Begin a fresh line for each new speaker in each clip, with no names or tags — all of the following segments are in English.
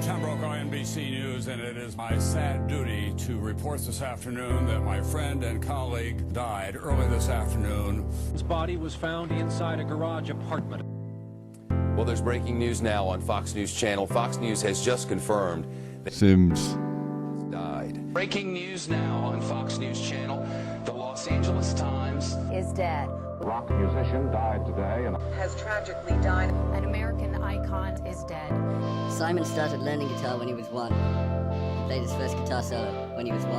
10 broke on NBC News, and it is my sad duty to report this afternoon that my friend and colleague died early this afternoon.
His body was found inside a garage apartment.
Well, there's breaking news now on Fox News Channel. Fox News has just confirmed that
Sims
died. Breaking news now on Fox News Channel. The Los Angeles Times
is dead.
Rock musician died today and
Has tragically died. An American icon is dead.
Simon started learning guitar when he was 1. He played his first guitar solo when he was 1.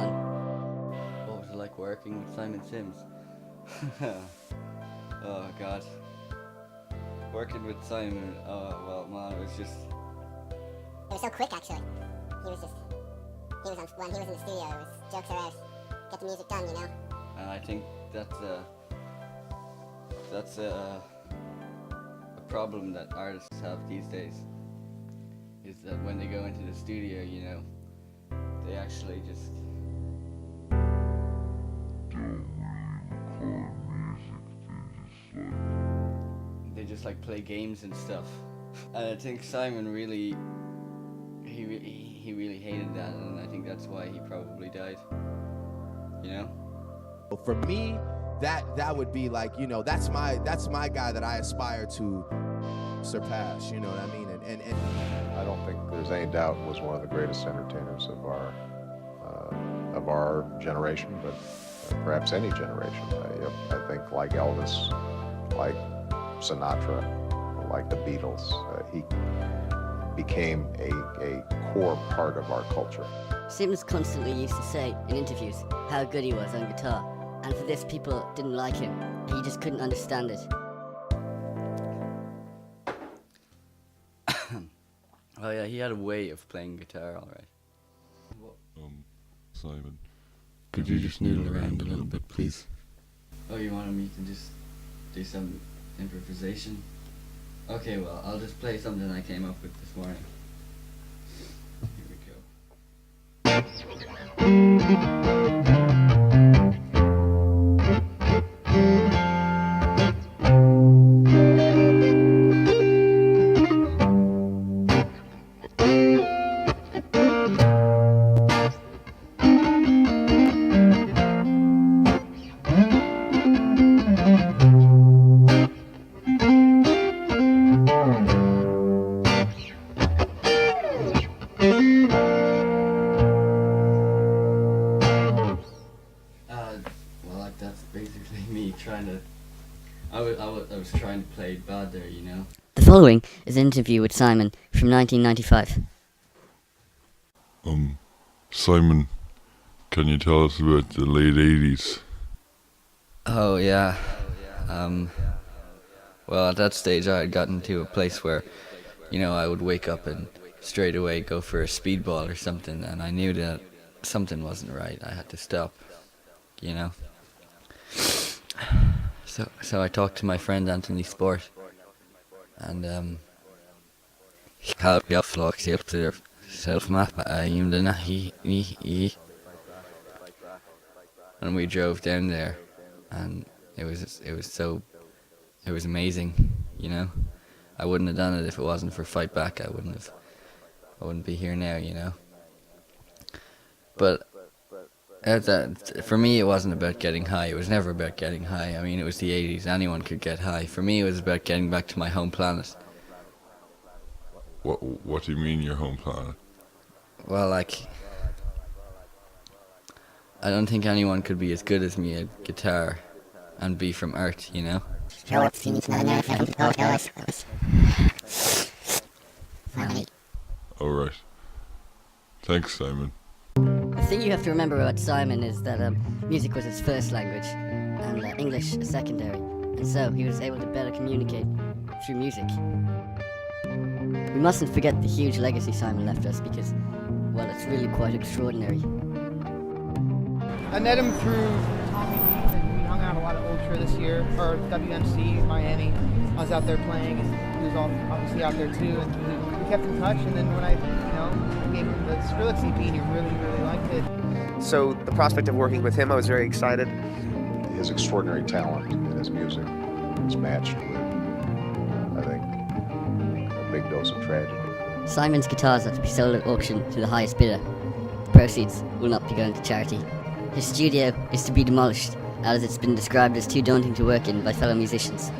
What was it like working with Simon Sims? Oh God. Working with Simon, oh well man, it was just...
It was so quick actually. When he was in the studio, it was jokes are out, get the music done, you know?
And I think that's a problem that artists have these days, is that when they go into the studio, you know, they actually just like play games and stuff. And I think Simon really he really hated that, and I think that's why he probably died, you know?
For me, that would be like, you know, that's my guy that I aspire to surpass, you know what I mean? And
I don't think there's any doubt was one of the greatest entertainers of our generation, but perhaps any generation. I think like Elvis, like Sinatra, like the Beatles, he became a core part of our culture.
Sims constantly used to say in interviews how good he was on guitar, and for this people didn't like him. He just couldn't understand it.
Oh yeah, he had a way of playing guitar, alright.
Simon,
Could you just noodle around a little bit, please? Oh, you wanted me to just do some improvisation? Okay, well, I'll just play something I came up with this morning. Here we go. I was trying to play bad there, you know.
The following is an interview with Simon from 1995.
Simon, can you tell us about the late 80s?
Oh yeah. Well, at that stage I had gotten to a place where, you know, I would wake up and straight away go for a speedball or something, and I knew that something wasn't right. I had to stop, you know. So I talked to my friend Anthony Sport, and and we drove down there, and it was amazing, you know. I wouldn't have done it if it wasn't for Fight Back. I wouldn't be here now, you know. But for me, it wasn't about getting high. It was never about getting high. I mean, it was the 80s. Anyone could get high. For me, it was about getting back to my home planet.
What do you mean, your home planet?
Well, like, I don't think anyone could be as good as me at guitar and be from Earth, you know?
Alright. Thanks, Simon.
The thing you have to remember about Simon is that music was his first language, and English a secondary, and so he was able to better communicate through music. We mustn't forget the huge legacy Simon left us because, well, it's really quite extraordinary.
I met him through Tommy Leaf, and we hung out a lot at Ultra this year, or WMC in Miami. I was out there playing, and he was obviously out there too, and we kept in touch, and then when I gave him the Skrillex EP, he really liked it.
So the prospect of working with him, I was very excited.
His extraordinary talent in his music was matched with, I think, a big dose of tragedy.
Simon's guitars are to be sold at auction to the highest bidder. The proceeds will not be going to charity. His studio is to be demolished, as it's been described as too daunting to work in by fellow musicians.